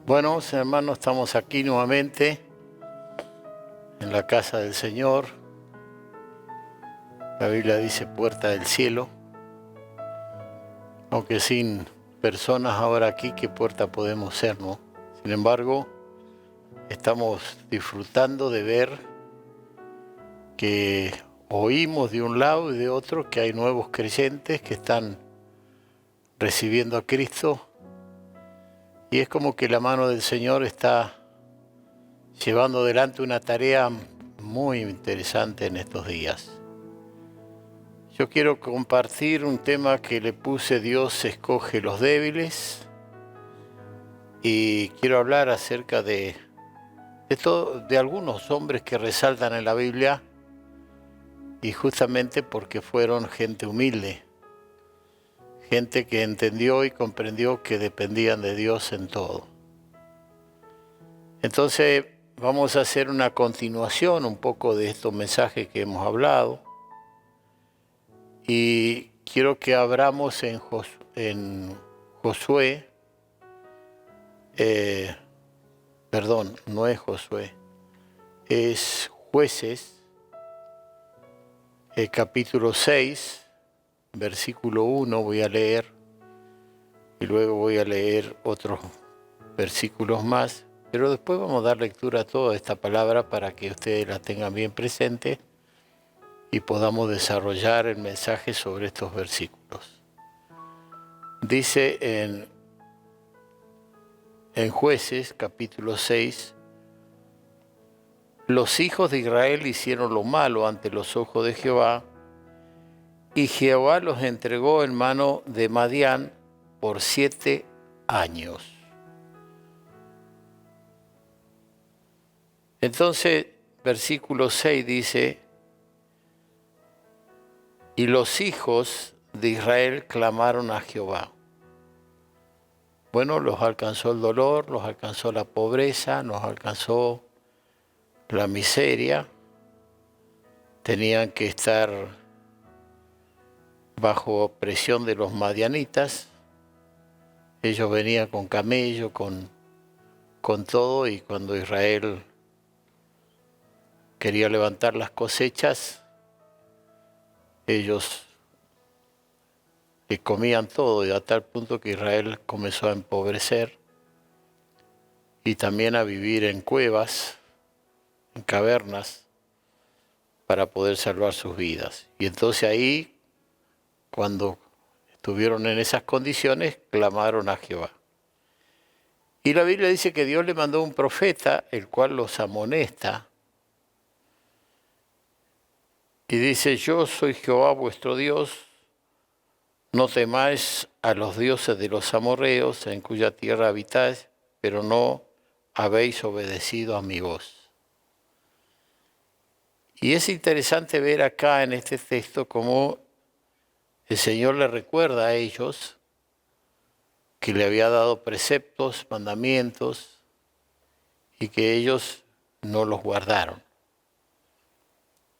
Bueno, hermanos, estamos aquí nuevamente en la casa del Señor. La Biblia dice puerta del cielo. Aunque sin personas ahora aquí, ¿qué puerta podemos ser, no? Sin embargo, estamos disfrutando de ver que oímos de un lado y de otro que hay nuevos creyentes que están recibiendo a Cristo. Y es como que la mano del Señor está llevando adelante una tarea muy interesante en estos días. Yo quiero compartir un tema que le puse Dios escoge los débiles, y quiero hablar acerca de algunos hombres que resaltan en la Biblia, y justamente porque fueron gente humilde, gente que entendió y comprendió que dependían de Dios en todo. Entonces vamos a hacer una continuación un poco de estos mensajes que hemos hablado. Y quiero que abramos en Josué, perdón, no es Josué, es Jueces, capítulo 6, versículo 1 voy a leer, y luego voy a leer otros versículos más, pero después vamos a dar lectura a toda esta palabra para que ustedes la tengan bien presente y podamos desarrollar el mensaje sobre estos versículos. Dice en Jueces, capítulo 6, los hijos de Israel hicieron lo malo ante los ojos de Jehová, y Jehová los entregó en mano de Madián por 7 años. Entonces, versículo 6 dice, y los hijos de Israel clamaron a Jehová. Bueno, los alcanzó el dolor, los alcanzó la pobreza, nos alcanzó la miseria. Tenían que estar bajo presión de los madianitas. Ellos venían con camello, con todo, y cuando Israel quería levantar las cosechas, ellos le comían todo, y a tal punto que Israel comenzó a empobrecer y también a vivir en cuevas, en cavernas, para poder salvar sus vidas. Y entonces ahí, cuando estuvieron en esas condiciones, clamaron a Jehová. Y la Biblia dice que Dios le mandó un profeta, el cual los amonesta, y dice, yo soy Jehová vuestro Dios, no temáis a los dioses de los amorreos, en cuya tierra habitáis, pero no habéis obedecido a mi voz. Y es interesante ver acá en este texto cómo el Señor le recuerda a ellos que le había dado preceptos, mandamientos, y que ellos no los guardaron.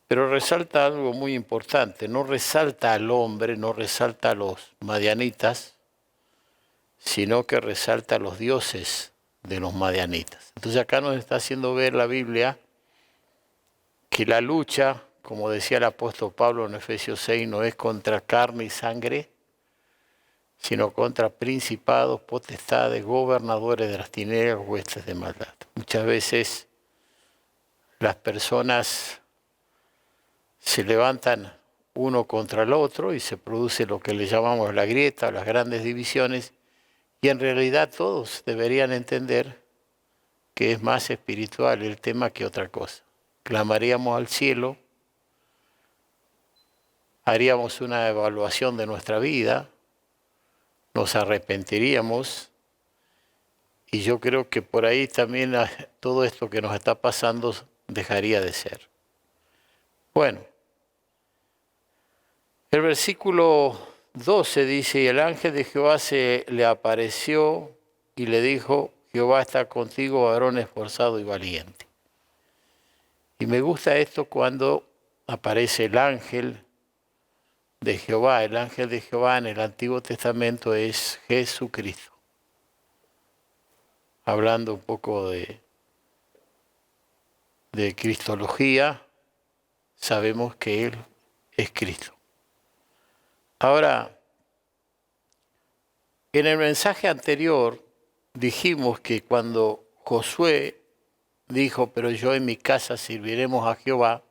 Pero resalta algo muy importante, no resalta al hombre, no resalta a los madianitas, sino que resalta a los dioses de los madianitas. Entonces acá nos está haciendo ver la Biblia que la lucha, como decía el apóstol Pablo en Efesios 6, no es contra carne y sangre, sino contra principados, potestades, gobernadores de las tinieblas, huestes de maldad. Muchas veces las personas se levantan uno contra el otro y se produce lo que le llamamos la grieta, las grandes divisiones, y en realidad todos deberían entender que es más espiritual el tema que otra cosa. Clamaríamos al cielo, haríamos una evaluación de nuestra vida, nos arrepentiríamos, y yo creo que por ahí también todo esto que nos está pasando dejaría de ser. Bueno, el versículo 12 dice, y el ángel de Jehová se le apareció y le dijo, Jehová está contigo, varón esforzado y valiente. Y me gusta esto cuando aparece el ángel de Jehová. El ángel de Jehová en el Antiguo Testamento es Jesucristo. hablando un poco de cristología, sabemos que Él es Cristo. Ahora, en el mensaje anterior dijimos que cuando Josué dijo, pero yo en mi casa serviremos a Jehová,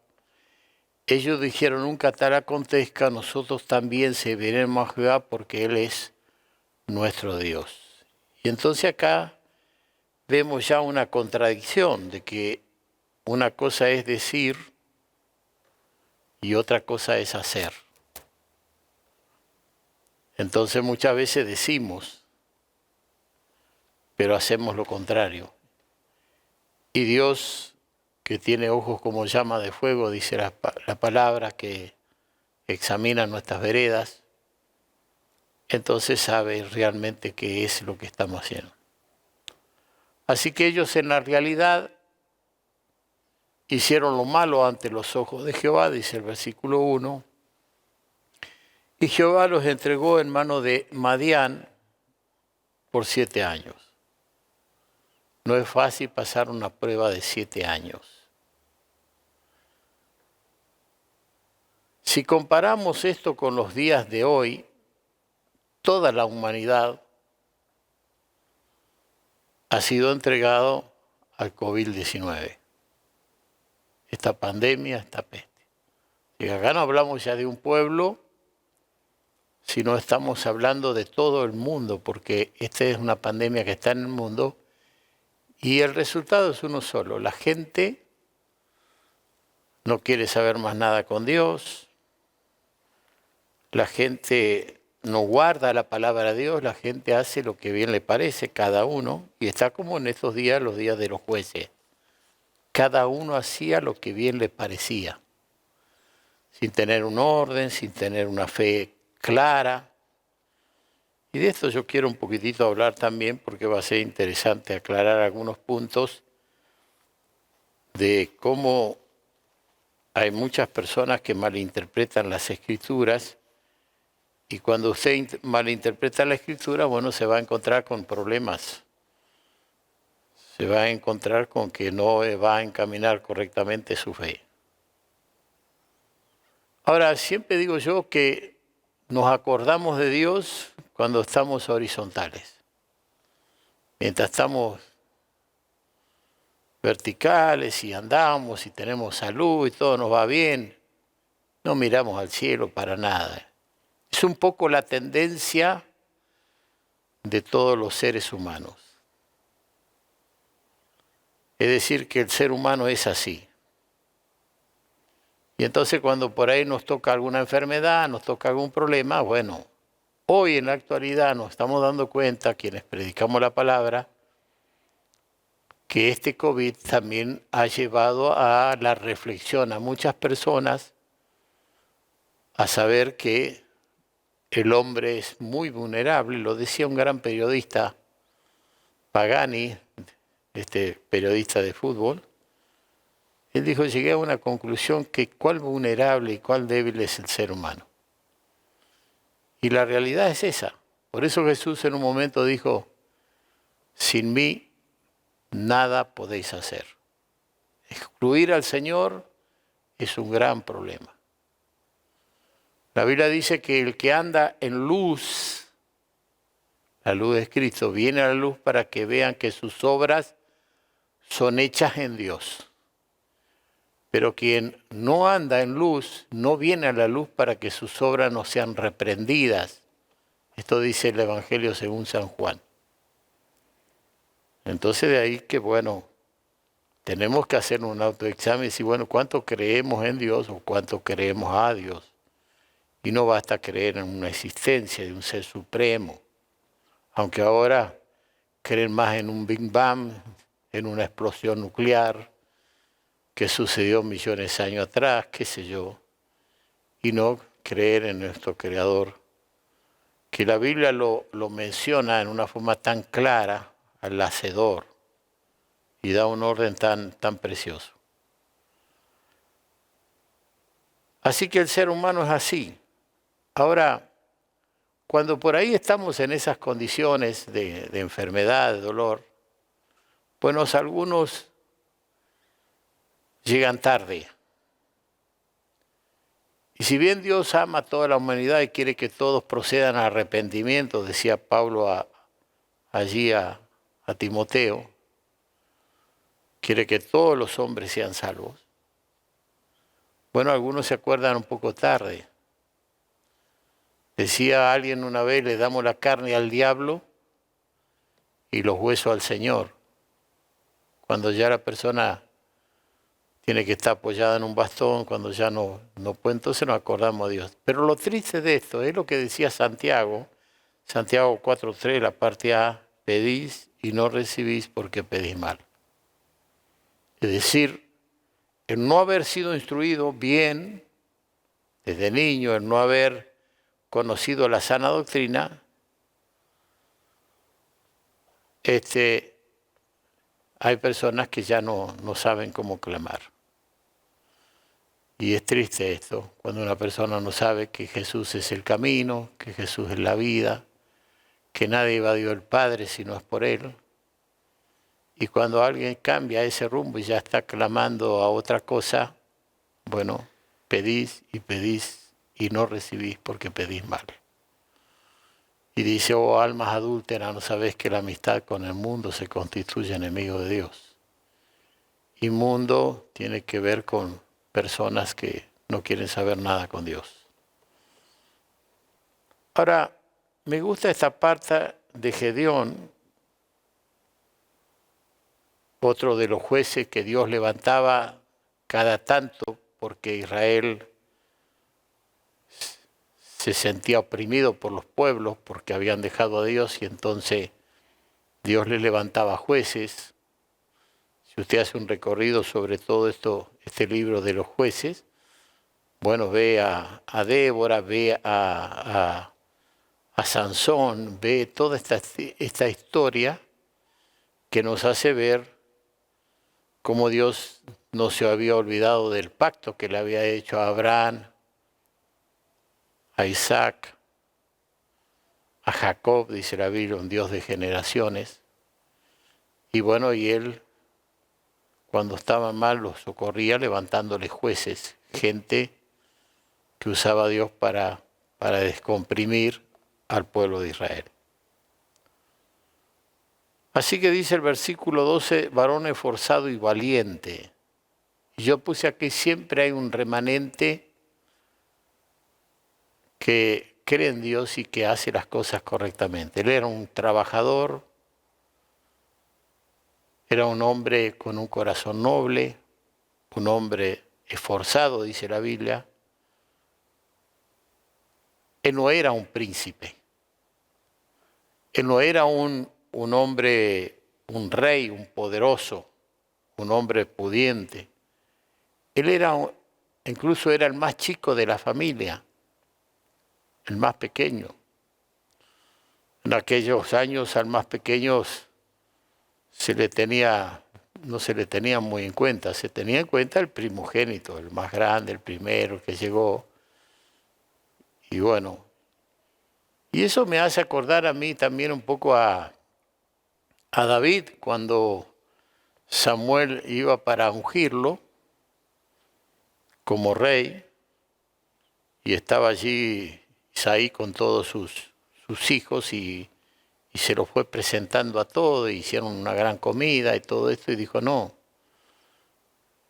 ellos dijeron, nunca tal acontezca, nosotros también serviremos a Jehová porque Él es nuestro Dios. Y entonces acá vemos ya una contradicción de que una cosa es decir y otra cosa es hacer. Entonces muchas veces decimos, pero hacemos lo contrario. Y Dios, que tiene ojos como llama de fuego, dice la palabra, que examina nuestras veredas, entonces sabe realmente qué es lo que estamos haciendo. Así que ellos en la realidad hicieron lo malo ante los ojos de Jehová, dice el versículo 1, y Jehová los entregó en mano de Madián por 7 años. No es fácil pasar una prueba de 7 años. Si comparamos esto con los días de hoy, toda la humanidad ha sido entregado al COVID-19. Esta pandemia, esta peste. Y acá no hablamos ya de un pueblo, sino estamos hablando de todo el mundo, porque esta es una pandemia que está en el mundo y el resultado es uno solo. La gente no quiere saber más nada con Dios, la gente no guarda la palabra de Dios, la gente hace lo que bien le parece, cada uno, y está como en estos días, los días de los jueces. Cada uno hacía lo que bien le parecía, sin tener un orden, sin tener una fe clara. Y de esto yo quiero un poquitito hablar también, porque va a ser interesante aclarar algunos puntos de cómo hay muchas personas que malinterpretan las Escrituras, y cuando usted malinterpreta la Escritura, bueno, se va a encontrar con problemas. Se va a encontrar con que no va a encaminar correctamente su fe. Ahora, siempre digo yo que nos acordamos de Dios cuando estamos horizontales. Mientras estamos verticales y andamos y tenemos salud y todo nos va bien, no miramos al cielo para nada. Es un poco la tendencia de todos los seres humanos. Es decir, que el ser humano es así. Y entonces cuando por ahí nos toca alguna enfermedad, nos toca algún problema, bueno, hoy en la actualidad nos estamos dando cuenta, quienes predicamos la palabra, que este COVID también ha llevado a la reflexión a muchas personas a saber que el hombre es muy vulnerable. Lo decía un gran periodista, Pagani, este periodista de fútbol. Él dijo, llegué a una conclusión que cuál vulnerable y cuál débil es el ser humano. Y la realidad es esa. Por eso Jesús en un momento dijo, sin mí nada podéis hacer. Excluir al Señor es un gran problema. La Biblia dice que el que anda en luz, la luz de Cristo, viene a la luz para que vean que sus obras son hechas en Dios. Pero quien no anda en luz, no viene a la luz para que sus obras no sean reprendidas. Esto dice el Evangelio según San Juan. Entonces de ahí que, bueno, tenemos que hacer un autoexamen y decir, bueno, ¿cuánto creemos en Dios o cuánto creemos a Dios? Y no basta creer en una existencia de un ser supremo. Aunque ahora creen más en un Big Bang, en una explosión nuclear, que sucedió millones de años atrás, qué sé yo, y no creer en nuestro Creador, que la Biblia lo menciona en una forma tan clara al Hacedor y da un orden tan precioso. Así que el ser humano es así. Ahora, cuando por ahí estamos en esas condiciones de enfermedad, de dolor, Bueno, algunos llegan tarde. Y si bien Dios ama a toda la humanidad y quiere que todos procedan al arrepentimiento, decía Pablo allí a Timoteo, quiere que todos los hombres sean salvos. Bueno, algunos se acuerdan un poco tarde. Decía alguien una vez, le damos la carne al diablo y los huesos al Señor. Cuando ya la persona tiene que estar apoyada en un bastón, cuando ya no puede, entonces nos acordamos de Dios. Pero lo triste de esto es lo que decía Santiago 4:3, la parte A, pedís y no recibís porque pedís mal. Es decir, el no haber sido instruido bien desde niño, el no haber conocido la sana doctrina, hay personas que ya no saben cómo clamar. Y es triste esto, cuando una persona no sabe que Jesús es el camino, que Jesús es la vida, que nadie va a Dios el Padre si no es por Él. Y cuando alguien cambia ese rumbo y ya está clamando a otra cosa, bueno, pedís y no recibís porque pedís mal. Y dice, oh almas adúlteras, ¿no sabés que la amistad con el mundo se constituye enemigo de Dios? Y mundo tiene que ver con personas que no quieren saber nada con Dios. Ahora, me gusta esta parte de Gedeón, otro de los jueces que Dios levantaba cada tanto porque Israel se sentía oprimido por los pueblos porque habían dejado a Dios y entonces Dios le levantaba jueces. Si usted hace un recorrido sobre todo este libro de los jueces, bueno, ve a Débora, ve a Sansón, ve toda esta historia que nos hace ver cómo Dios no se había olvidado del pacto que le había hecho a Abraham, a Isaac, a Jacob, dice la Biblia, un Dios de generaciones. Y bueno, y él, cuando estaban mal, los socorría levantándole jueces, gente que usaba a Dios para descomprimir al pueblo de Israel. Así que dice el versículo 12, varón esforzado y valiente. Y yo puse aquí, siempre hay un remanente que cree en Dios y que hace las cosas correctamente. Él era un trabajador, era un hombre con un corazón noble, un hombre esforzado, dice la Biblia. Él no era un príncipe, él no era un hombre, un rey, un poderoso, un hombre pudiente. Él incluso era el más chico de la familia, el más pequeño. En aquellos años al más pequeño no se le tenía muy en cuenta, se tenía en cuenta el primogénito, el más grande, el primero que llegó. Y bueno, y eso me hace acordar a mí también un poco a David, cuando Samuel iba para ungirlo como rey, y estaba allí Isaí con todos sus hijos y se los fue presentando a todos, hicieron una gran comida y todo esto, y dijo, no,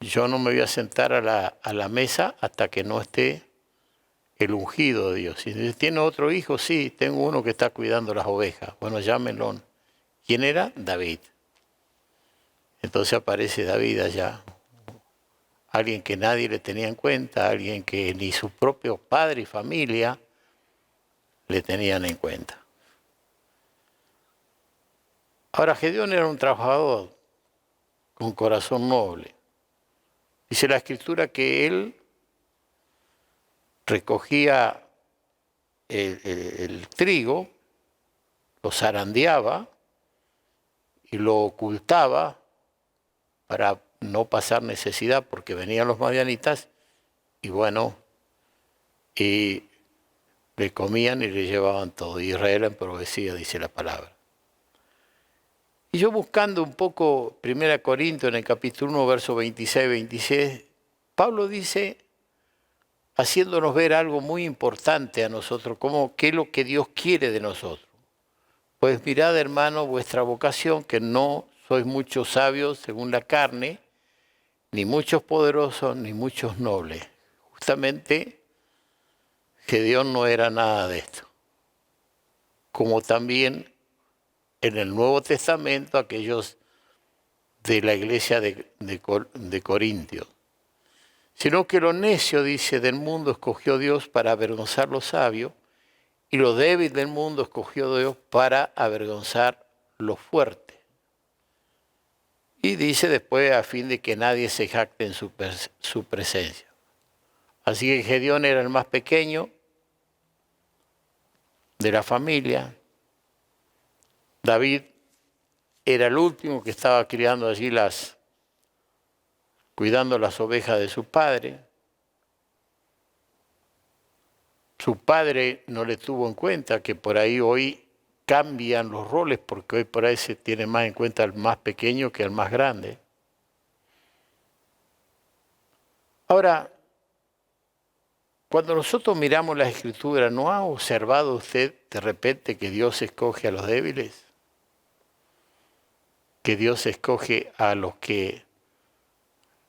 yo no me voy a sentar a la mesa hasta que no esté el ungido de Dios. Y dice, ¿tiene otro hijo? Sí, tengo uno que está cuidando las ovejas. Bueno, llámenlo. ¿Quién era? David. Entonces aparece David allá, alguien que nadie le tenía en cuenta, alguien que ni su propio padre y familia le tenían en cuenta. Ahora, Gedeón era un trabajador con corazón noble. Dice la Escritura que él recogía el trigo, lo zarandeaba y lo ocultaba para no pasar necesidad porque venían los madianitas y bueno, y le comían y le llevaban todo. Israel empobrecía, dice la palabra. Y yo buscando un poco 1 Corintios en el capítulo 1, versos 26 y 26, Pablo dice, haciéndonos ver algo muy importante a nosotros, como qué es lo que Dios quiere de nosotros. Pues mirad, hermano, vuestra vocación, que no sois muchos sabios según la carne, ni muchos poderosos, ni muchos nobles. Justamente Gedeón no era nada de esto. Como también en el Nuevo Testamento aquellos de la iglesia de Corintios. Sino que lo necio, dice, del mundo escogió Dios para avergonzar lo sabio, y lo débil del mundo escogió Dios para avergonzar lo fuerte. Y dice después, a fin de que nadie se jacte en su presencia. Así que Gedeón era el más pequeño de la familia. David era el último que estaba criando allí cuidando las ovejas de su padre. Su padre no le tuvo en cuenta, que por ahí hoy cambian los roles, porque hoy por ahí se tiene más en cuenta al más pequeño que al más grande. Ahora, cuando nosotros miramos la Escritura, ¿no ha observado usted de repente que Dios escoge a los débiles? Que Dios escoge a los que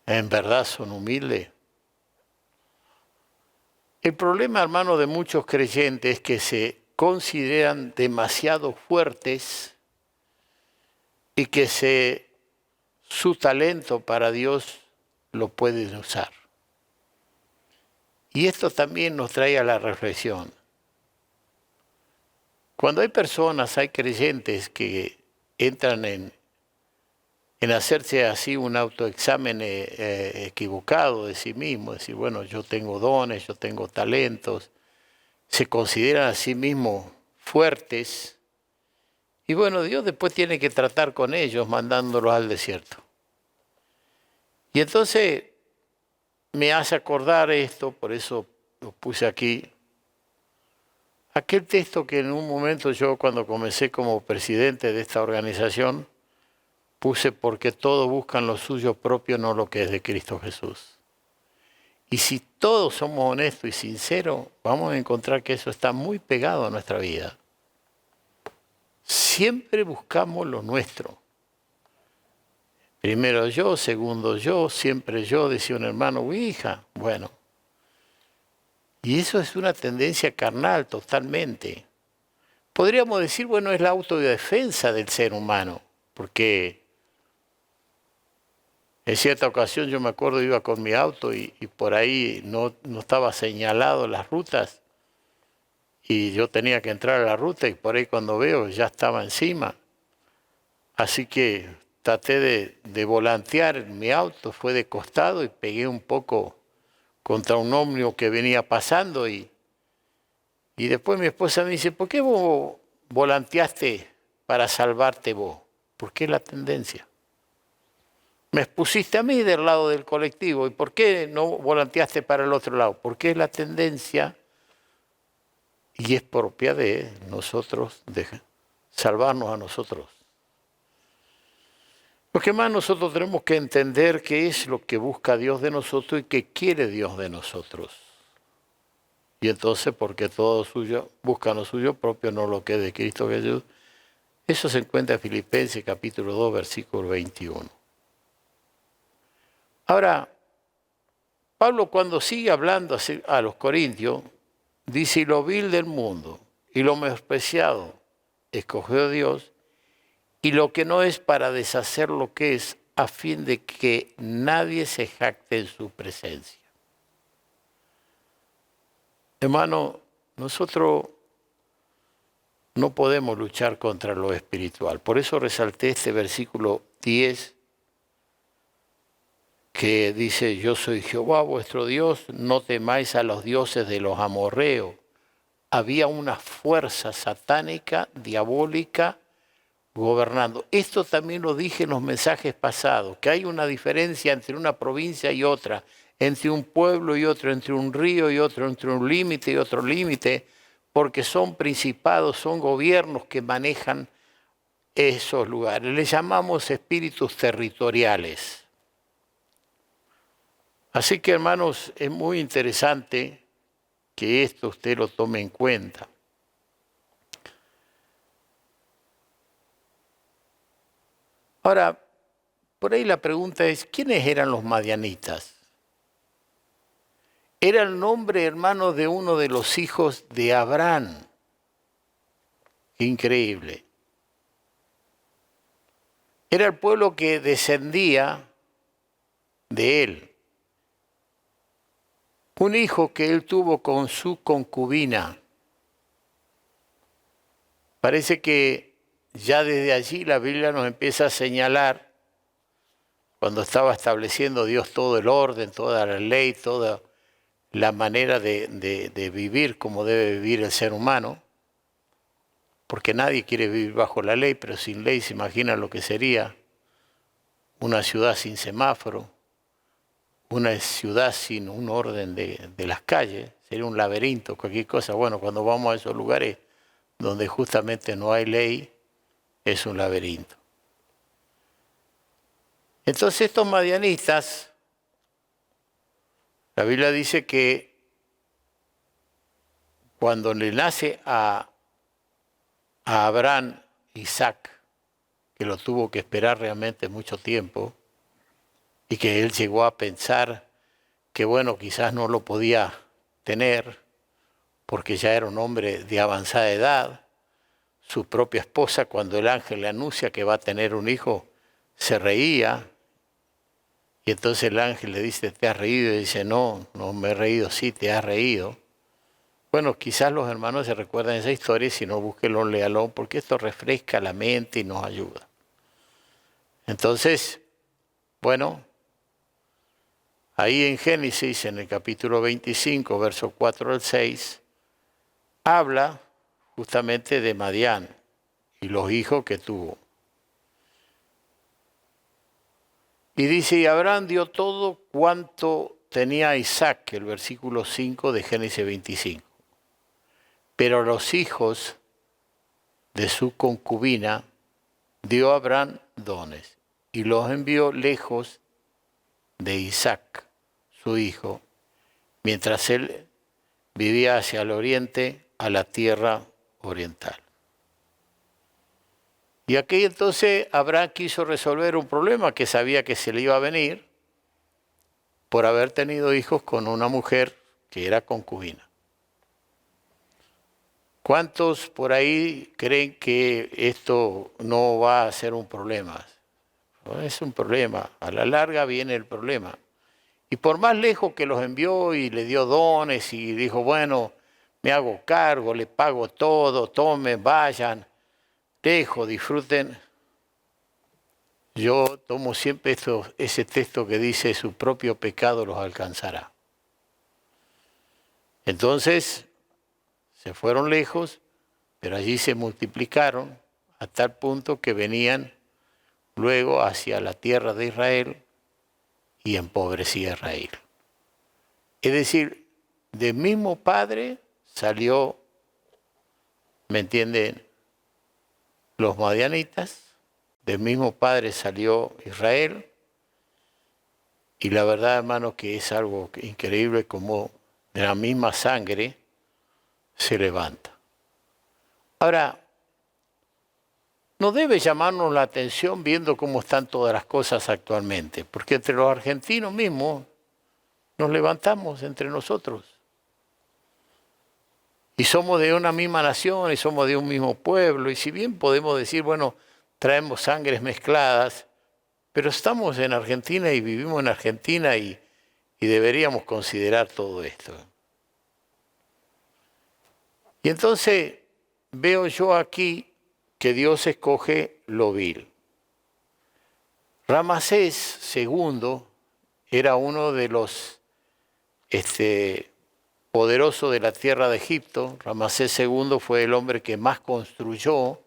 en verdad son humildes. El problema, hermano, de muchos creyentes es que se consideran demasiado fuertes y que su talento para Dios lo pueden usar. Y esto también nos trae a la reflexión. Cuando hay personas, hay creyentes que entran en hacerse así un autoexamen equivocado de sí mismo, decir, bueno, yo tengo dones, yo tengo talentos, se consideran a sí mismos fuertes, y bueno, Dios después tiene que tratar con ellos mandándolos al desierto. Y entonces me hace acordar esto, por eso lo puse aquí, aquel texto que en un momento yo cuando comencé como presidente de esta organización, puse porque todos buscan lo suyo propio, no lo que es de Cristo Jesús. Y si todos somos honestos y sinceros, vamos a encontrar que eso está muy pegado a nuestra vida. Siempre buscamos lo nuestro. Primero yo, segundo yo, siempre yo, decía un hermano o hija. Bueno, y eso es una tendencia carnal totalmente. Podríamos decir, bueno, es la autodefensa del ser humano, porque en cierta ocasión yo me acuerdo iba con mi auto y por ahí no estaba señalado las rutas y yo tenía que entrar a la ruta y por ahí cuando veo ya estaba encima. Así que traté de volantear mi auto, fue de costado y pegué un poco contra un ómnibus que venía pasando y después mi esposa me dice, ¿por qué vos volanteaste para salvarte vos? ¿Por qué la tendencia? Me expusiste a mí del lado del colectivo. ¿Y por qué no volanteaste para el otro lado? Porque es la tendencia y es propia de nosotros, de salvarnos a nosotros. Lo que más nosotros tenemos que entender qué es lo que busca Dios de nosotros y qué quiere Dios de nosotros. Y entonces, porque todo suyo, busca lo suyo propio, no lo que es de Cristo Jesús. Eso se encuentra en Filipenses capítulo 2, versículo 21. Ahora, Pablo cuando sigue hablando a los corintios, dice, y lo vil del mundo y lo menospreciado escogió Dios, y lo que no es para deshacer lo que es, a fin de que nadie se jacte en su presencia. Hermano, nosotros no podemos luchar contra lo espiritual. Por eso resalté este versículo 10, que dice, yo soy Jehová vuestro Dios, no temáis a los dioses de los amorreos. Había una fuerza satánica, diabólica, gobernando. Esto también lo dije en los mensajes pasados, que hay una diferencia entre una provincia y otra, entre un pueblo y otro, entre un río y otro, entre un límite y otro límite, porque son principados, son gobiernos que manejan esos lugares. Le llamamos espíritus territoriales. Así que, hermanos, es muy interesante que esto usted lo tome en cuenta. Ahora, por ahí la pregunta es, ¿quiénes eran los madianitas? Era el nombre, hermano, de uno de los hijos de Abraham. Increíble. Era el pueblo que descendía de él. Un hijo que él tuvo con su concubina. Parece que ya desde allí la Biblia nos empieza a señalar, cuando estaba estableciendo Dios todo el orden, toda la ley, toda la manera de vivir como debe vivir el ser humano, porque nadie quiere vivir bajo la ley, pero sin ley se imagina lo que sería una ciudad sin semáforo, una ciudad sin un orden de las calles, sería un laberinto, cualquier cosa. Bueno, cuando vamos a esos lugares donde justamente no hay ley, es un laberinto. Entonces estos madianistas, la Biblia dice que cuando le nace a Abraham Isaac, que lo tuvo que esperar realmente mucho tiempo, y que él llegó a pensar que bueno, quizás no lo podía tener, porque ya era un hombre de avanzada edad. Su propia esposa, cuando el ángel le anuncia que va a tener un hijo, se reía, y entonces el ángel le dice, ¿te has reído? Y dice, no, no me he reído. Sí, te has reído. Bueno, quizás los hermanos se recuerdan esa historia, y si no, búsquenlo, léalo, porque esto refresca la mente y nos ayuda. Entonces, bueno, ahí en Génesis, en el capítulo 25, versos 4 al 6, habla justamente de Madián y los hijos que tuvo. Y dice, y Abraham dio todo cuanto tenía Isaac, el versículo 5 de Génesis 25. Pero los hijos de su concubina dio a Abraham dones y los envió lejos de Isaac, su hijo, mientras él vivía hacia el oriente, a la tierra oriental. Y aquí entonces Abraham quiso resolver un problema que sabía que se le iba a venir por haber tenido hijos con una mujer que era concubina. ¿Cuántos por ahí creen que esto no va a ser un problema? No es un problema, a la larga viene el problema. Y por más lejos que los envió y le dio dones y dijo, bueno, me hago cargo, le pago todo, tomen, vayan, dejo, disfruten. Yo tomo siempre ese texto que dice, su propio pecado los alcanzará. Entonces, se fueron lejos, pero allí se multiplicaron a tal punto que venían luego hacia la tierra de Israel y empobrecía a Israel. Es decir, del mismo padre salió, ¿me entienden?, los madianitas, del mismo padre salió Israel, y la verdad, hermano, que es algo increíble como de la misma sangre se levanta. Ahora, no debe llamarnos la atención viendo cómo están todas las cosas actualmente, porque entre los argentinos mismos nos levantamos entre nosotros. Y somos de una misma nación y somos de un mismo pueblo, y si bien podemos decir, bueno, traemos sangres mezcladas, pero estamos en Argentina y vivimos en Argentina y deberíamos considerar todo esto. Y entonces veo yo aquí que Dios escoge lo vil. Ramsés II era uno de los poderosos de la tierra de Egipto. Ramsés II fue el hombre que más construyó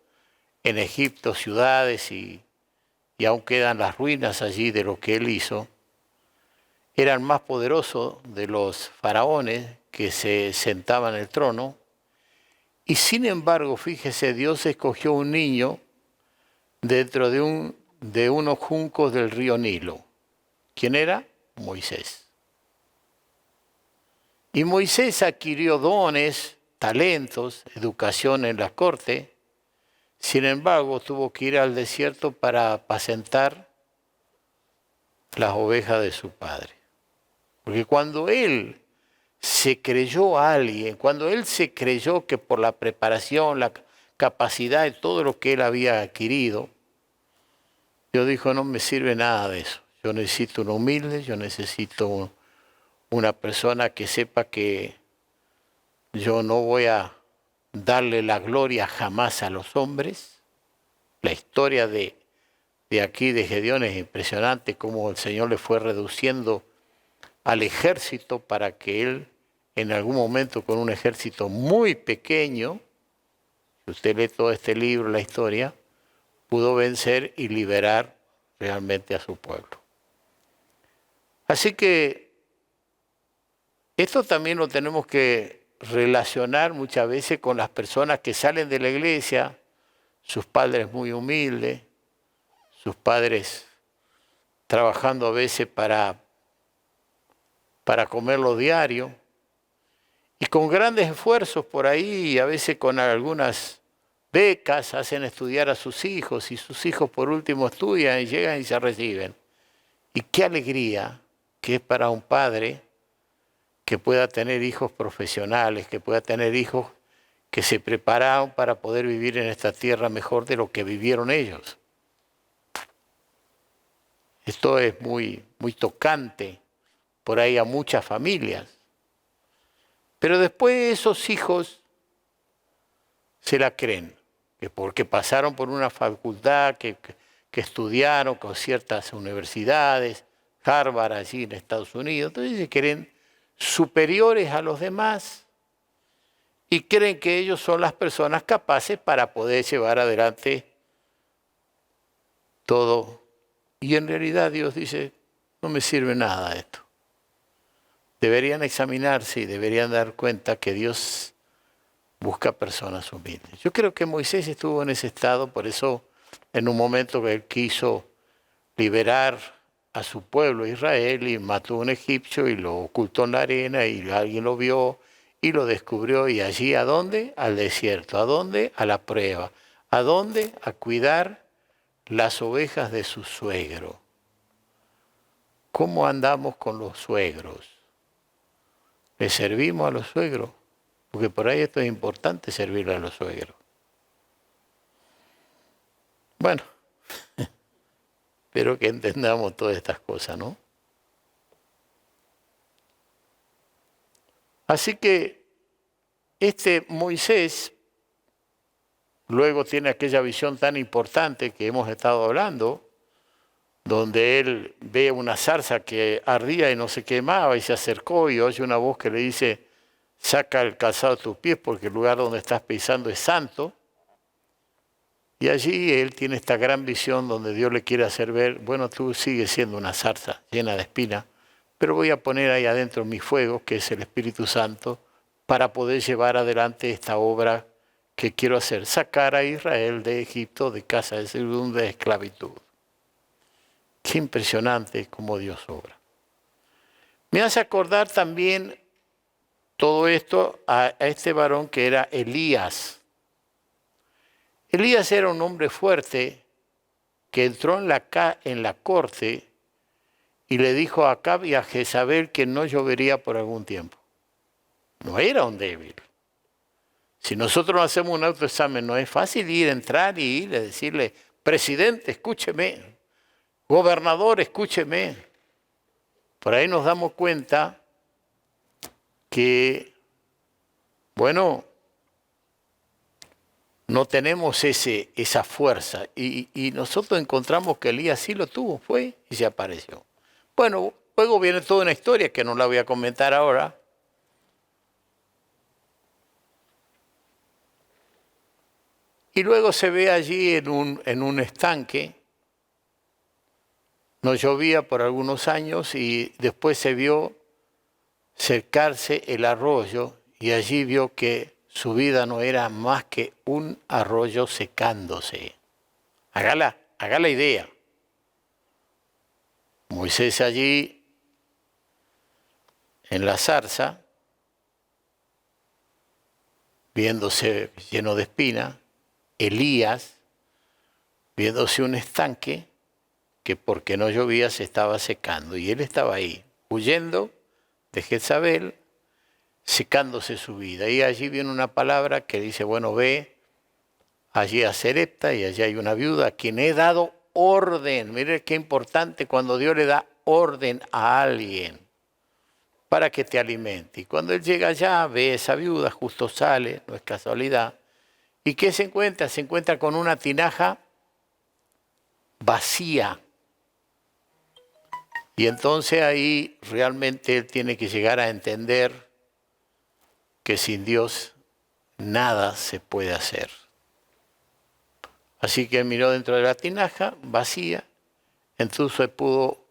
en Egipto ciudades y aún quedan las ruinas allí de lo que él hizo. Era el más poderoso de los faraones que se sentaban en el trono. Y sin embargo, fíjese, Dios escogió un niño dentro de unos juncos del río Nilo. ¿Quién era? Moisés. Y Moisés adquirió dones, talentos, educación en la corte. Sin embargo, tuvo que ir al desierto para apacentar las ovejas de su padre. Porque cuando él se creyó a alguien, cuando él se creyó que por la preparación, la capacidad de todo lo que él había adquirido, Dios dijo, no me sirve nada de eso. Yo necesito un humilde, yo necesito una persona que sepa que yo no voy a darle la gloria jamás a los hombres. La historia de aquí de Gedeón es impresionante, cómo el Señor le fue reduciendo al ejército para que él en algún momento con un ejército muy pequeño, si usted lee todo este libro, la historia, pudo vencer y liberar realmente a su pueblo. Así que esto también lo tenemos que relacionar muchas veces con las personas que salen de la iglesia, sus padres muy humildes, sus padres trabajando a veces para comerlo diario, y con grandes esfuerzos por ahí, y a veces con algunas becas, hacen estudiar a sus hijos, y sus hijos por último estudian y llegan y se reciben. Y qué alegría que es para un padre que pueda tener hijos profesionales, que pueda tener hijos que se prepararon para poder vivir en esta tierra mejor de lo que vivieron ellos. Esto es muy, muy tocante por ahí a muchas familias. Pero después esos hijos se la creen, que porque pasaron por una facultad, que estudiaron con ciertas universidades, Harvard allí en Estados Unidos, entonces se creen superiores a los demás y creen que ellos son las personas capaces para poder llevar adelante todo. Y en realidad Dios dice, no me sirve nada esto. Deberían examinarse y deberían dar cuenta que Dios busca personas humildes. Yo creo que Moisés estuvo en ese estado, por eso en un momento que él quiso liberar a su pueblo Israel y mató a un egipcio y lo ocultó en la arena y alguien lo vio y lo descubrió, y allí ¿a dónde? Al desierto. ¿A dónde? A la prueba. ¿A dónde? A cuidar las ovejas de su suegro. ¿Cómo andamos con los suegros? ¿Le servimos a los suegros? Porque por ahí esto es importante, servirle a los suegros. Bueno, espero que entendamos todas estas cosas, ¿no? Así que este Moisés luego tiene aquella visión tan importante que hemos estado hablando, donde él ve una zarza que ardía y no se quemaba y se acercó y oye una voz que le dice, saca el calzado de tus pies porque el lugar donde estás pisando es santo. Y allí él tiene esta gran visión donde Dios le quiere hacer ver, bueno, tú sigues siendo una zarza llena de espinas, pero voy a poner ahí adentro mi fuego, que es el Espíritu Santo, para poder llevar adelante esta obra que quiero hacer, sacar a Israel de Egipto, de casa de servidumbre, de esclavitud. Qué impresionante cómo Dios obra. Me hace acordar también todo esto a este varón que era Elías. Elías era un hombre fuerte que entró en la corte y le dijo a Acab y a Jezabel que no llovería por algún tiempo. No era un débil. Si nosotros no hacemos un autoexamen, no es fácil entrar y ir a decirle, presidente, escúcheme, gobernador, escúcheme. Por ahí nos damos cuenta que, bueno, no tenemos esa fuerza. Y nosotros encontramos que Elías sí lo tuvo, fue y se apareció. Bueno, luego viene toda una historia que no la voy a comentar ahora. Y luego se ve allí en un estanque. No llovía por algunos años y después se vio cercarse el arroyo y allí vio que su vida no era más que un arroyo secándose. Haga la idea. Moisés allí en la zarza, viéndose lleno de espina, Elías viéndose un estanque que porque no llovía se estaba secando, y él estaba ahí, huyendo de Jezabel, secándose su vida. Y allí viene una palabra que dice, bueno, ve allí a Sarepta, y allí hay una viuda a quien he dado orden. Mire qué importante cuando Dios le da orden a alguien para que te alimente. Y cuando él llega allá, ve a esa viuda, justo sale, no es casualidad. ¿Y qué se encuentra? Se encuentra con una tinaja vacía. Y entonces ahí realmente él tiene que llegar a entender que sin Dios nada se puede hacer. Así que miró dentro de la tinaja vacía, entonces pudo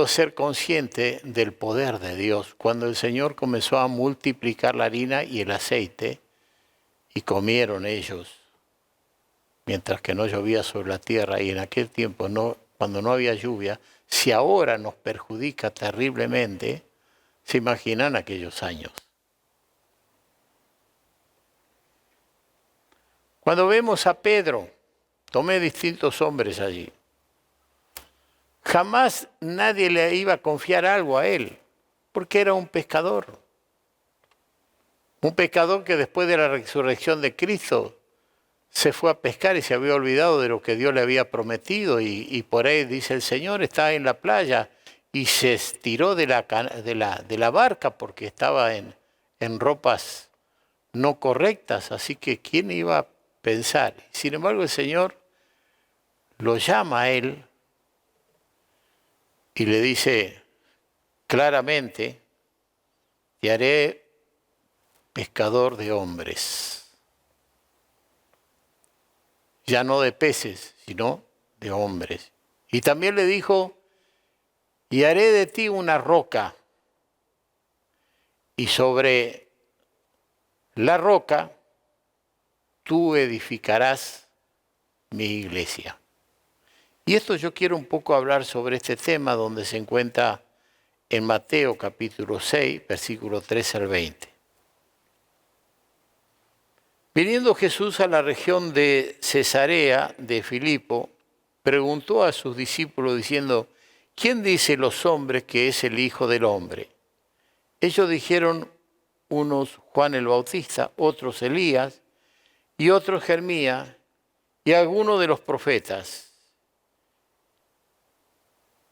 ser consciente del poder de Dios. Cuando el Señor comenzó a multiplicar la harina y el aceite, y comieron ellos, mientras que no llovía sobre la tierra, y en aquel tiempo, cuando no había lluvia, si ahora nos perjudica terriblemente, se imaginan aquellos años. Cuando vemos a Pedro, tomé distintos hombres allí. Jamás nadie le iba a confiar algo a él, porque era un pescador. Un pescador que después de la resurrección de Cristo se fue a pescar y se había olvidado de lo que Dios le había prometido. Y por ahí dice, el Señor está en la playa, y se estiró de la barca porque estaba en ropas no correctas. Así que ¿quién iba a pensar? Sin embargo, el Señor lo llama a él y le dice claramente, te haré pescador de hombres. Ya no de peces, sino de hombres. Y también le dijo, y haré de ti una roca, y sobre la roca tú edificarás mi iglesia. Y esto yo quiero un poco hablar sobre este tema, donde se encuentra en Mateo capítulo 6, versículo 13 al 20. Viniendo Jesús a la región de Cesarea de Filipo, preguntó a sus discípulos diciendo, ¿quién dice los hombres que es el Hijo del Hombre? Ellos dijeron, unos Juan el Bautista, otros Elías, y otros Jeremías, y algunos de los profetas.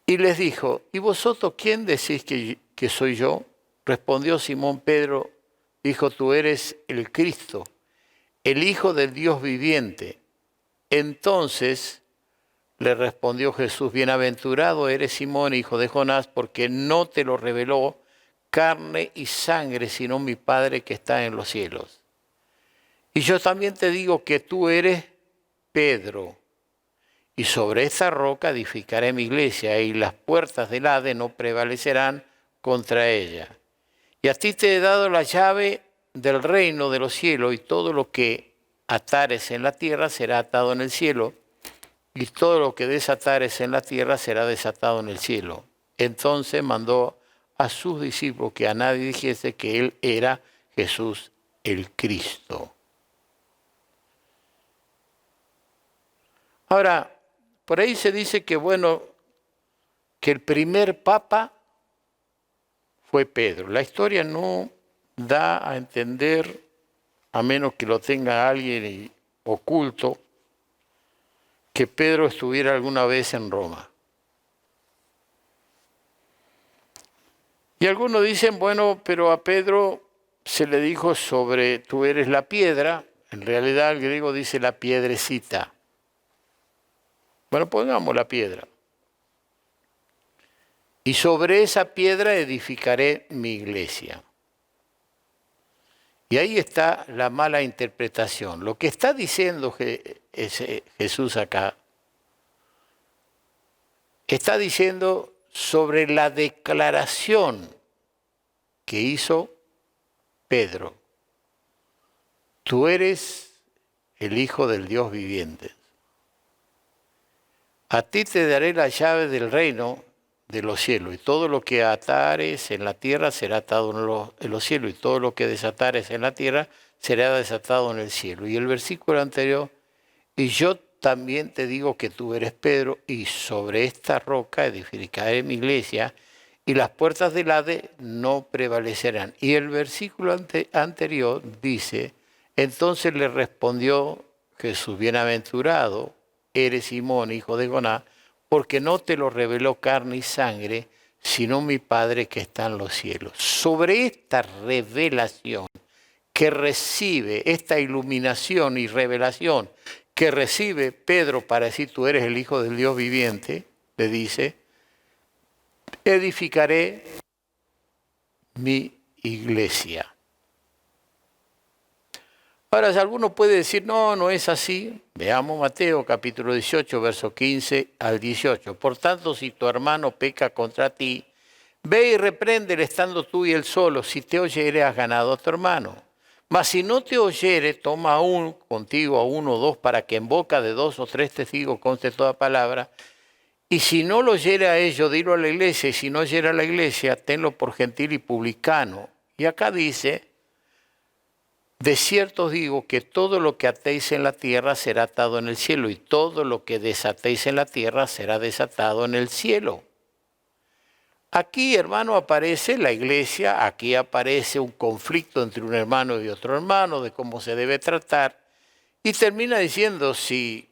Y les dijo, ¿y vosotros quién decís que soy yo? Respondió Simón Pedro, dijo, tú eres el Cristo, el Hijo del Dios viviente. Entonces le respondió Jesús, bienaventurado eres Simón, hijo de Jonás, porque no te lo reveló carne y sangre, sino mi Padre que está en los cielos. Y yo también te digo que tú eres Pedro, y sobre esta roca edificaré mi iglesia, y las puertas del Hades no prevalecerán contra ella. Y a ti te he dado la llave del reino de los cielos, y todo lo que atares en la tierra será atado en el cielo, y todo lo que desatares en la tierra será desatado en el cielo. Entonces mandó a sus discípulos que a nadie dijese que él era Jesús el Cristo. Ahora, por ahí se dice que, bueno, que el primer papa fue Pedro. La historia no da a entender, a menos que lo tenga alguien oculto, que Pedro estuviera alguna vez en Roma. Y algunos dicen, bueno, pero a Pedro se le dijo sobre tú eres la piedra. En realidad el griego dice la piedrecita. Bueno, pongamos la piedra. Y sobre esa piedra edificaré mi iglesia. Y ahí está la mala interpretación. Lo que está diciendo Jesús acá, está diciendo sobre la declaración que hizo Pedro. Tú eres el Hijo del Dios viviente. a ti te daré la llave del reino de los cielos, y todo lo que atares en la tierra será atado en los cielos, y todo lo que desatares en la tierra será desatado en el cielo. Y el versículo anterior, y yo también te digo que tú eres Pedro, y sobre esta roca edificaré mi iglesia, y las puertas del Hades no prevalecerán. Y el versículo anterior dice, entonces le respondió Jesús, bienaventurado eres Simón, hijo de Jonás, porque no te lo reveló carne y sangre, sino mi Padre que está en los cielos. Sobre esta revelación que recibe, esta iluminación y revelación que recibe Pedro para decir tú eres el Hijo del Dios viviente, le dice, edificaré mi iglesia. Ahora, si alguno puede decir, no, no es así, veamos Mateo capítulo 18, verso 15 al 18. Por tanto, si tu hermano peca contra ti, ve y repréndele estando tú y él solo. Si te oyere, has ganado a tu hermano. Mas si no te oyere, toma aún contigo a uno o dos, para que en boca de 2 o 3 testigos conste toda palabra. Y si no lo oyere a ellos, dilo a la iglesia. Y si no oyere a la iglesia, tenlo por gentil y publicano. Y acá dice, de cierto os digo que todo lo que atéis en la tierra será atado en el cielo, y todo lo que desatéis en la tierra será desatado en el cielo. Aquí, hermano, aparece la iglesia, aquí aparece un conflicto entre un hermano y otro hermano de cómo se debe tratar, y termina diciendo, si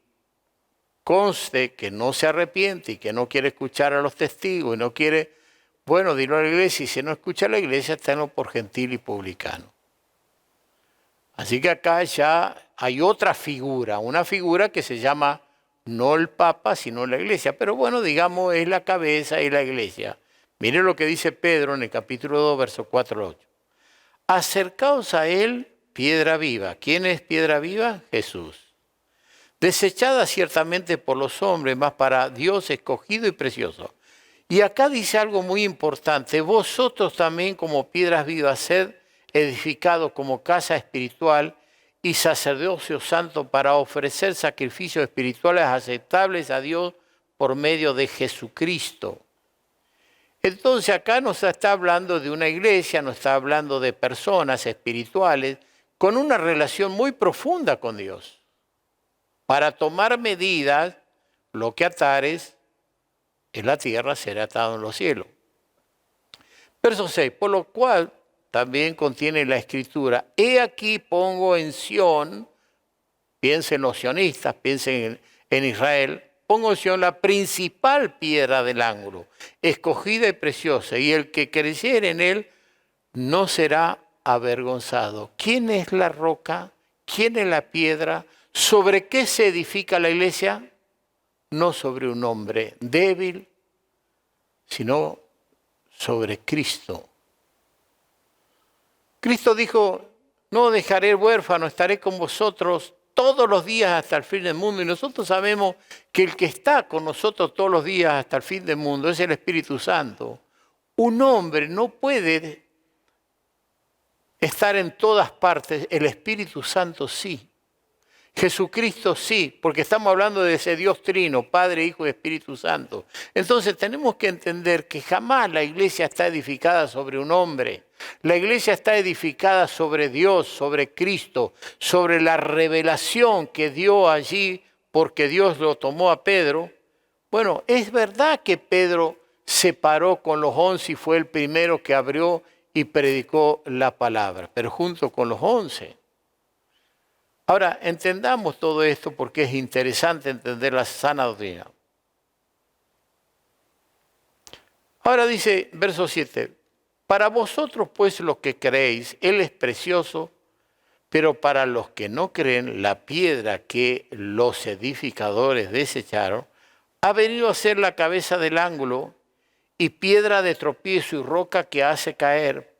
conste que no se arrepiente y que no quiere escuchar a los testigos y no quiere, bueno, dilo a la iglesia, y si no escucha a la iglesia, tenlo por gentil y publicano. Así que acá ya hay otra figura, una figura que se llama no el Papa, sino la iglesia. Pero bueno, digamos, es la cabeza y la iglesia. Miren lo que dice Pedro en el capítulo 2, versos 4 al 8. Acercaos a él, piedra viva. ¿Quién es piedra viva? Jesús. Desechada ciertamente por los hombres, mas para Dios escogido y precioso. Y acá dice algo muy importante. Vosotros también como piedras vivas sed edificados como casa espiritual y sacerdocio santo para ofrecer sacrificios espirituales aceptables a Dios por medio de Jesucristo. Entonces acá nos está hablando de una iglesia, nos está hablando de personas espirituales con una relación muy profunda con Dios. Para tomar medidas, lo que atares en la tierra será atado en los cielos. Verso 6, por lo cual también contiene la escritura, he aquí pongo en Sión, piensen los sionistas, piensen en Israel, pongo en Sión la principal piedra del ángulo, escogida y preciosa, y el que creyere en él no será avergonzado. ¿Quién es la roca? ¿Quién es la piedra? ¿Sobre qué se edifica la iglesia? No sobre un hombre débil, sino sobre Cristo. Cristo dijo, no dejaré huérfano, estaré con vosotros todos los días hasta el fin del mundo. Y nosotros sabemos que el que está con nosotros todos los días hasta el fin del mundo es el Espíritu Santo. Un hombre no puede estar en todas partes, el Espíritu Santo sí. Jesucristo sí, porque estamos hablando de ese Dios trino, Padre, Hijo y Espíritu Santo. Entonces tenemos que entender que jamás la iglesia está edificada sobre un hombre. La iglesia está edificada sobre Dios, sobre Cristo, sobre la revelación que dio allí porque Dios lo tomó a Pedro. Bueno, es verdad que Pedro se paró con los 11 y fue el primero que abrió y predicó la palabra, pero junto con los 11. Ahora, entendamos todo esto porque es interesante entender la sana doctrina. Ahora dice, verso 7, para vosotros pues los que creéis, Él es precioso, pero para los que no creen, la piedra que los edificadores desecharon, ha venido a ser la cabeza del ángulo y piedra de tropiezo y roca que hace caer,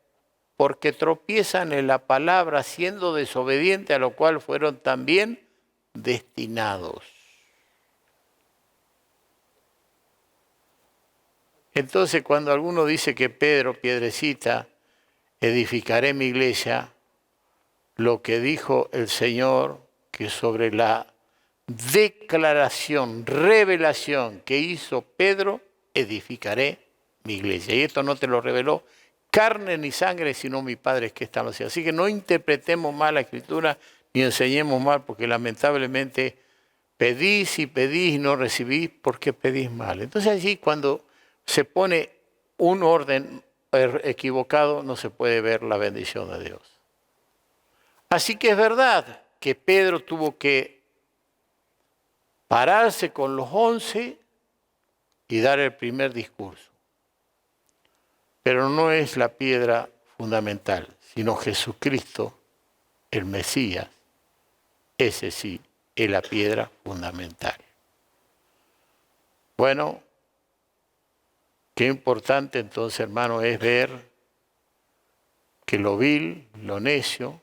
porque tropiezan en la palabra siendo desobedientes, a lo cual fueron también destinados. Entonces, cuando alguno dice que Pedro, piedrecita, edificaré mi iglesia, lo que dijo el Señor, que sobre la declaración, revelación que hizo Pedro, edificaré mi iglesia. Y esto no te lo reveló carne ni sangre, sino mi Padre que está en los cielos. Así que no interpretemos mal la Escritura ni enseñemos mal, porque lamentablemente pedís y no recibís porque pedís mal. Entonces allí cuando se pone un orden equivocado, no se puede ver la bendición de Dios. Así que es verdad que Pedro tuvo que pararse con los 11 y dar el primer discurso. Pero no es la piedra fundamental, sino Jesucristo, el Mesías. Ese sí es la piedra fundamental. Bueno, qué importante entonces, hermano, es ver que lo vil, lo necio,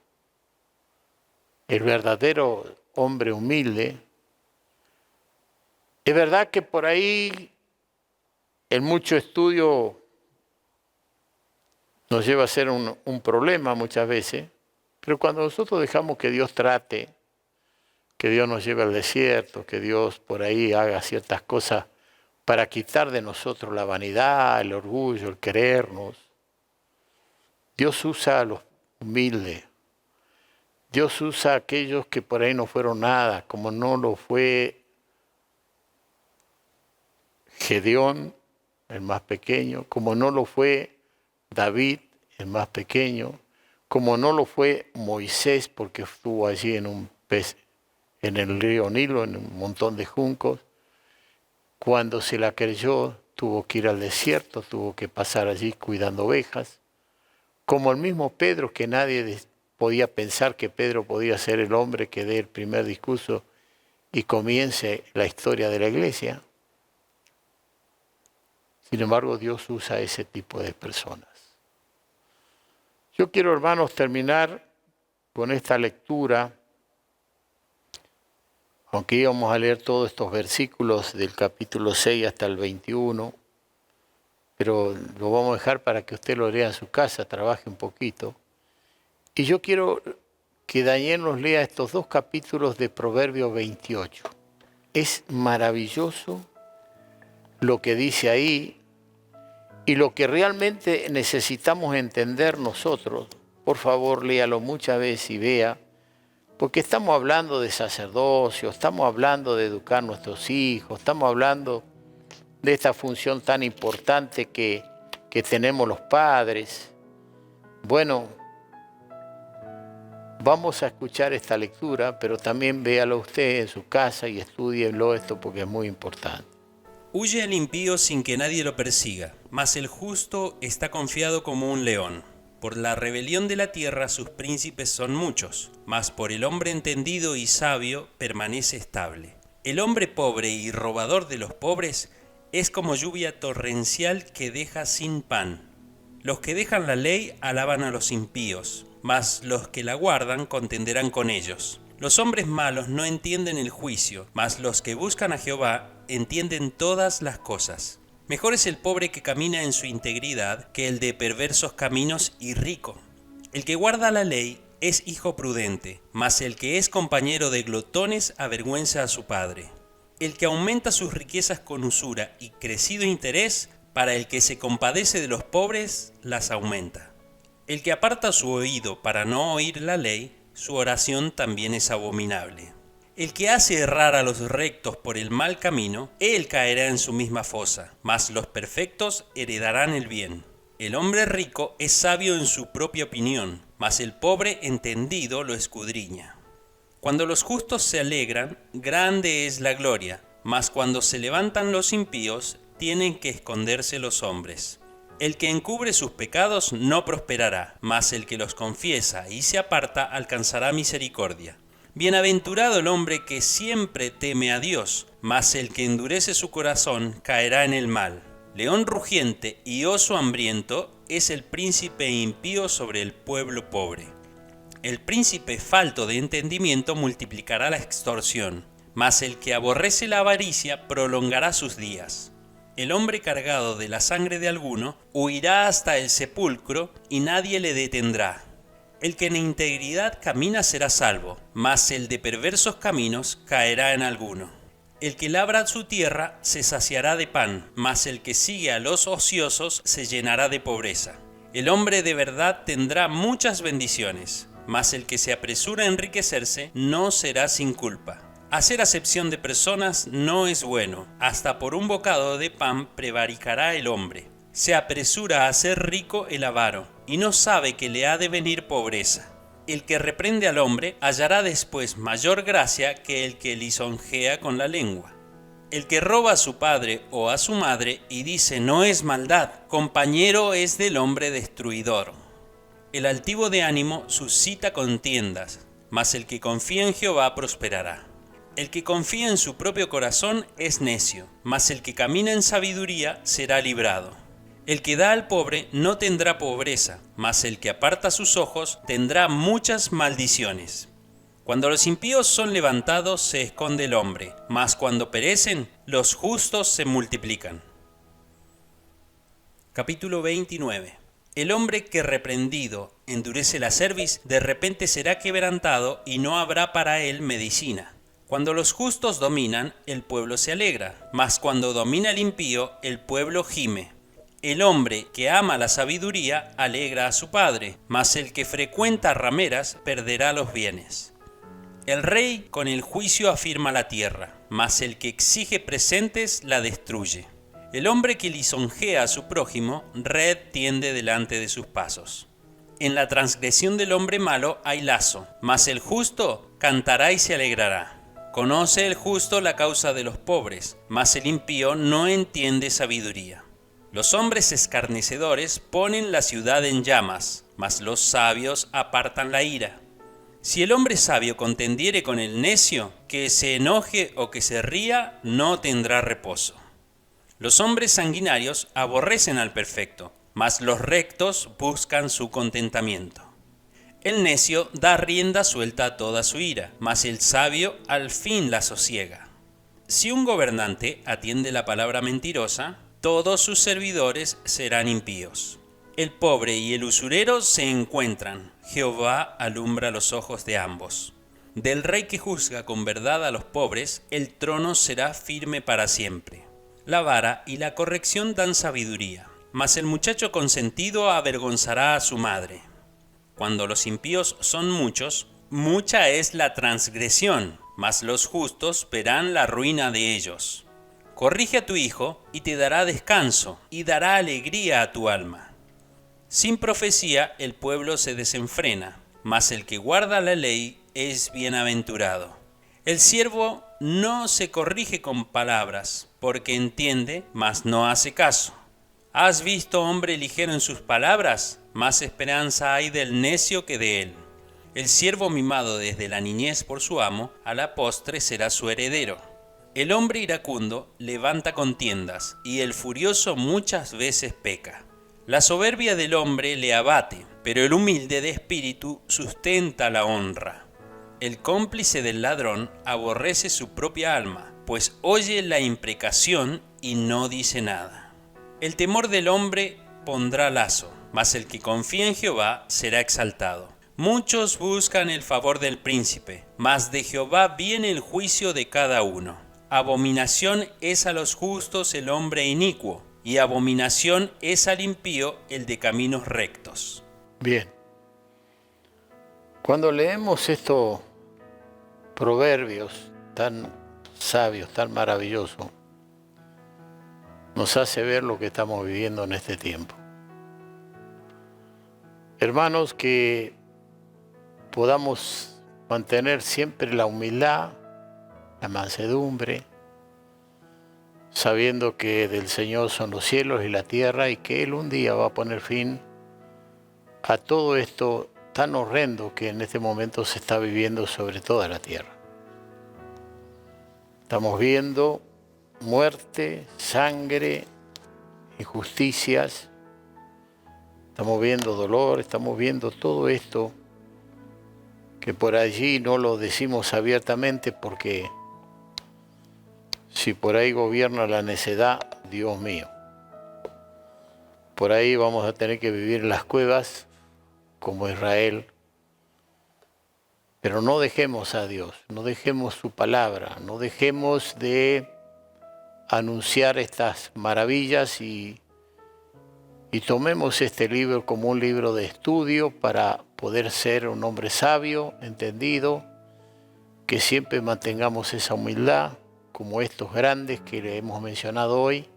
el verdadero hombre humilde, es verdad que por ahí el mucho estudio nos lleva a ser un problema muchas veces, pero cuando nosotros dejamos que Dios trate, que Dios nos lleve al desierto, que Dios por ahí haga ciertas cosas para quitar de nosotros la vanidad, el orgullo, el querernos, Dios usa a los humildes. Dios usa a aquellos que por ahí no fueron nada, como no lo fue Gedeón, el más pequeño, como no lo fue David, el más pequeño, como no lo fue Moisés, porque estuvo allí en el río Nilo, en un montón de juncos. Cuando se la creyó, tuvo que ir al desierto, tuvo que pasar allí cuidando ovejas. Como el mismo Pedro, que nadie podía pensar que Pedro podía ser el hombre que dé el primer discurso y comience la historia de la iglesia. Sin embargo, Dios usa ese tipo de personas. Yo quiero, hermanos, terminar con esta lectura, aunque íbamos a leer todos estos versículos del capítulo 6 hasta el 21, pero lo vamos a dejar para que usted lo lea en su casa, trabaje un poquito. Y yo quiero que Daniel nos lea estos 2 capítulos de Proverbios 28. Es maravilloso lo que dice ahí y lo que realmente necesitamos entender nosotros. Por favor, léalo muchas veces y vea, porque estamos hablando de sacerdocio, estamos hablando de educar a nuestros hijos, estamos hablando de esta función tan importante que tenemos los padres. Bueno, vamos a escuchar esta lectura, pero también véalo usted en su casa y estúdielo esto porque es muy importante. Huye el impío sin que nadie lo persiga, mas el justo está confiado como un león. Por la rebelión de la tierra sus príncipes son muchos, mas por el hombre entendido y sabio permanece estable. El hombre pobre y robador de los pobres es como lluvia torrencial que deja sin pan. Los que dejan la ley alaban a los impíos, mas los que la guardan contenderán con ellos. Los hombres malos no entienden el juicio, mas los que buscan a Jehová entienden todas las cosas. Mejor es el pobre que camina en su integridad que el de perversos caminos y rico. El que guarda la ley es hijo prudente, mas el que es compañero de glotones avergüenza a su padre. El que aumenta sus riquezas con usura y crecido interés, para el que se compadece de los pobres, las aumenta. El que aparta su oído para no oír la ley, su oración también es abominable. El que hace errar a los rectos por el mal camino, él caerá en su misma fosa, mas los perfectos heredarán el bien. El hombre rico es sabio en su propia opinión, mas el pobre entendido lo escudriña. Cuando los justos se alegran, grande es la gloria, mas cuando se levantan los impíos, tienen que esconderse los hombres. El que encubre sus pecados no prosperará, mas el que los confiesa y se aparta alcanzará misericordia. Bienaventurado el hombre que siempre teme a Dios, mas el que endurece su corazón caerá en el mal. León rugiente y oso hambriento es el príncipe impío sobre el pueblo pobre. El príncipe falto de entendimiento multiplicará la extorsión, mas el que aborrece la avaricia prolongará sus días. El hombre cargado de la sangre de alguno huirá hasta el sepulcro y nadie le detendrá. El que en integridad camina será salvo, mas el de perversos caminos caerá en alguno. El que labra su tierra se saciará de pan, mas el que sigue a los ociosos se llenará de pobreza. El hombre de verdad tendrá muchas bendiciones, mas el que se apresura a enriquecerse no será sin culpa. Hacer acepción de personas no es bueno, hasta por un bocado de pan prevaricará el hombre. Se apresura a ser rico el avaro, y no sabe que le ha de venir pobreza. El que reprende al hombre hallará después mayor gracia que el que lisonjea con la lengua. El que roba a su padre o a su madre y dice no es maldad, compañero es del hombre destruidor. El altivo de ánimo suscita contiendas, mas el que confía en Jehová prosperará. El que confía en su propio corazón es necio, mas el que camina en sabiduría será librado. El que da al pobre no tendrá pobreza, mas el que aparta sus ojos tendrá muchas maldiciones. Cuando los impíos son levantados se esconde el hombre, mas cuando perecen, los justos se multiplican. Capítulo 29. El hombre que reprendido endurece la cerviz, de repente será quebrantado y no habrá para él medicina. Cuando los justos dominan, el pueblo se alegra, mas cuando domina el impío, el pueblo gime. El hombre que ama la sabiduría alegra a su padre, mas el que frecuenta rameras perderá los bienes. El rey con el juicio afirma la tierra, mas el que exige presentes la destruye. El hombre que lisonjea a su prójimo, red tiende delante de sus pasos. En la transgresión del hombre malo hay lazo, mas el justo cantará y se alegrará. Conoce el justo la causa de los pobres, mas el impío no entiende sabiduría. Los hombres escarnecedores ponen la ciudad en llamas, mas los sabios apartan la ira. Si el hombre sabio contendiere con el necio, que se enoje o que se ría, no tendrá reposo. Los hombres sanguinarios aborrecen al perfecto, mas los rectos buscan su contentamiento. El necio da rienda suelta a toda su ira, mas el sabio al fin la sosiega. Si un gobernante atiende la palabra mentirosa, todos sus servidores serán impíos. El pobre y el usurero se encuentran. Jehová alumbra los ojos de ambos. Del rey que juzga con verdad a los pobres, el trono será firme para siempre. La vara y la corrección dan sabiduría, mas el muchacho consentido avergonzará a su madre. Cuando los impíos son muchos, mucha es la transgresión, mas los justos verán la ruina de ellos. Corrige a tu hijo y te dará descanso y dará alegría a tu alma. Sin profecía el pueblo se desenfrena, mas el que guarda la ley es bienaventurado. El siervo no se corrige con palabras, porque entiende, mas no hace caso. ¿Has visto hombre ligero en sus palabras? Más esperanza hay del necio que de él. El siervo mimado desde la niñez por su amo, a la postre será su heredero. El hombre iracundo levanta contiendas, y el furioso muchas veces peca. La soberbia del hombre le abate, pero el humilde de espíritu sustenta la honra. El cómplice del ladrón aborrece su propia alma, pues oye la imprecación y no dice nada. El temor del hombre pondrá lazo, mas el que confía en Jehová será exaltado. Muchos buscan el favor del príncipe, mas de Jehová viene el juicio de cada uno. Abominación es a los justos el hombre inicuo, y abominación es al impío el de caminos rectos. Bien. Cuando leemos estos proverbios tan sabios, tan maravillosos, nos hace ver lo que estamos viviendo en este tiempo. Hermanos, que podamos mantener siempre la humildad, la mansedumbre, sabiendo que del Señor son los cielos y la tierra y que Él un día va a poner fin a todo esto tan horrendo que en este momento se está viviendo sobre toda la tierra. Estamos viendo muerte, sangre, injusticias, estamos viendo dolor, estamos viendo todo esto que por allí no lo decimos abiertamente porque si por ahí gobierna la necedad, Dios mío, por ahí vamos a tener que vivir en las cuevas como Israel Pero no dejemos a Dios, no dejemos su palabra, no dejemos de anunciar estas maravillas y tomemos este libro como un libro de estudio para poder ser un hombre sabio, entendido, que siempre mantengamos esa humildad como estos grandes que le hemos mencionado hoy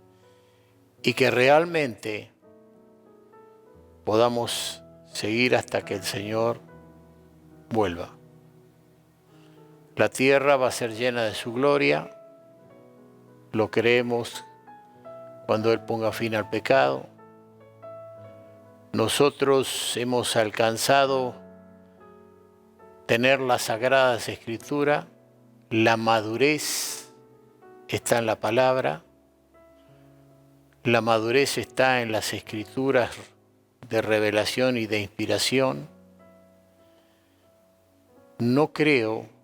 y que realmente podamos seguir hasta que el Señor vuelva. La tierra va a ser llena de su gloria, lo creemos cuando Él ponga fin al pecado. Nosotros hemos alcanzado tener las Sagradas Escrituras, la madurez está en la palabra, la madurez está en las Escrituras de revelación y de inspiración. No creo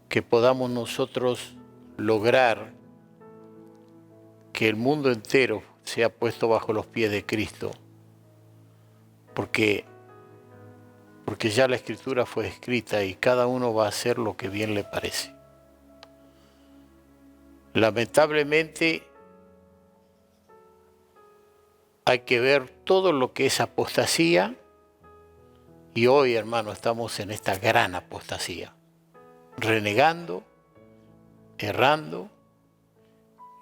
que podamos nosotros lograr que el mundo entero sea puesto bajo los pies de Cristo, porque ya la Escritura fue escrita y cada uno va a hacer lo que bien le parece. Lamentablemente hay que ver todo lo que es apostasía y hoy, hermano, estamos en esta gran apostasía, renegando, errando.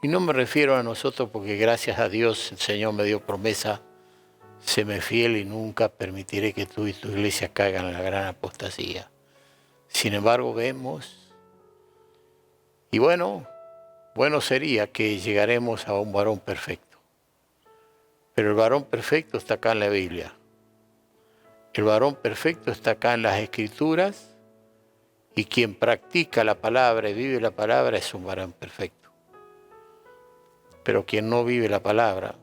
Y no me refiero a nosotros porque gracias a Dios el Señor me dio promesa, séme fiel y nunca permitiré que tú y tu iglesia caigan en la gran apostasía. Sin embargo, vemos, y bueno sería que llegaremos a un varón perfecto. Pero el varón perfecto está acá en la Biblia. El varón perfecto está acá en las Escrituras y quien practica la palabra y vive la palabra es un varón perfecto. Pero quien no vive la palabra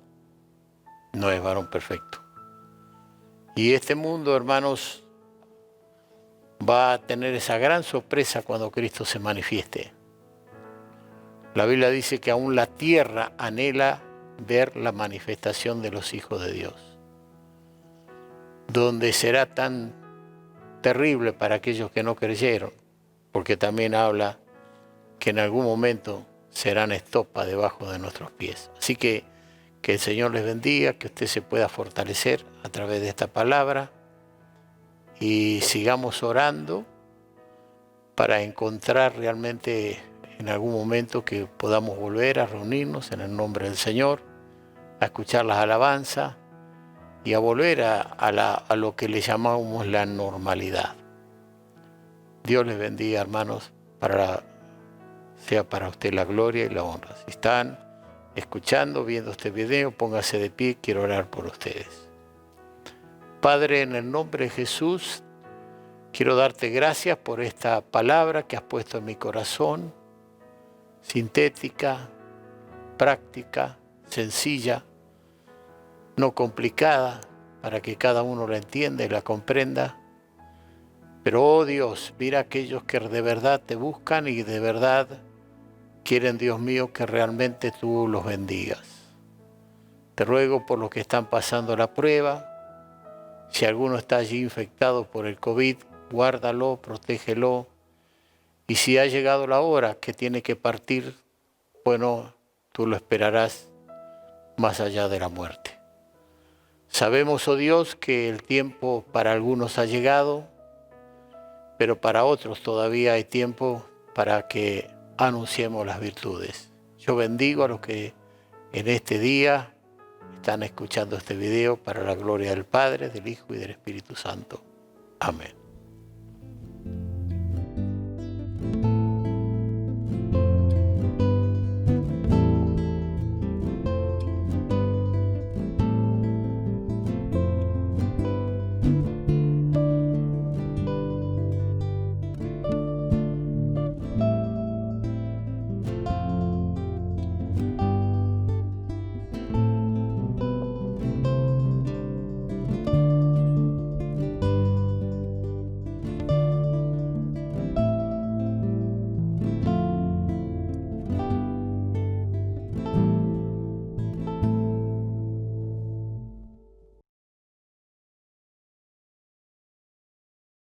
no es varón perfecto. Y este mundo, hermanos, va a tener esa gran sorpresa cuando Cristo se manifieste. La Biblia dice que aún la tierra anhela ver la manifestación de los hijos de Dios, donde será tan terrible para aquellos que no creyeron, porque también habla que en algún momento serán estopa debajo de nuestros pies. Así que el Señor les bendiga, que usted se pueda fortalecer a través de esta palabra y sigamos orando para encontrar realmente en algún momento que podamos volver a reunirnos en el nombre del Señor, a escuchar las alabanzas y a volver a lo que le llamamos la normalidad. Dios les bendiga, hermanos, sea para usted la gloria y la honra. Si están escuchando, viendo este video, póngase de pie, quiero orar por ustedes. Padre, en el nombre de Jesús, quiero darte gracias por esta palabra que has puesto en mi corazón, sintética, práctica, sencilla, no complicada, para que cada uno la entienda y la comprenda. Pero, oh Dios, mira aquellos que de verdad te buscan y de verdad quieren, Dios mío, que realmente tú los bendigas. Te ruego por los que están pasando la prueba. Si alguno está allí infectado por el COVID, guárdalo, protégelo. Y si ha llegado la hora que tiene que partir, bueno, tú lo esperarás más allá de la muerte. Sabemos, oh Dios, que el tiempo para algunos ha llegado, pero para otros todavía hay tiempo para que anunciemos las virtudes. Yo bendigo a los que en este día están escuchando este video para la gloria del Padre, del Hijo y del Espíritu Santo. Amén.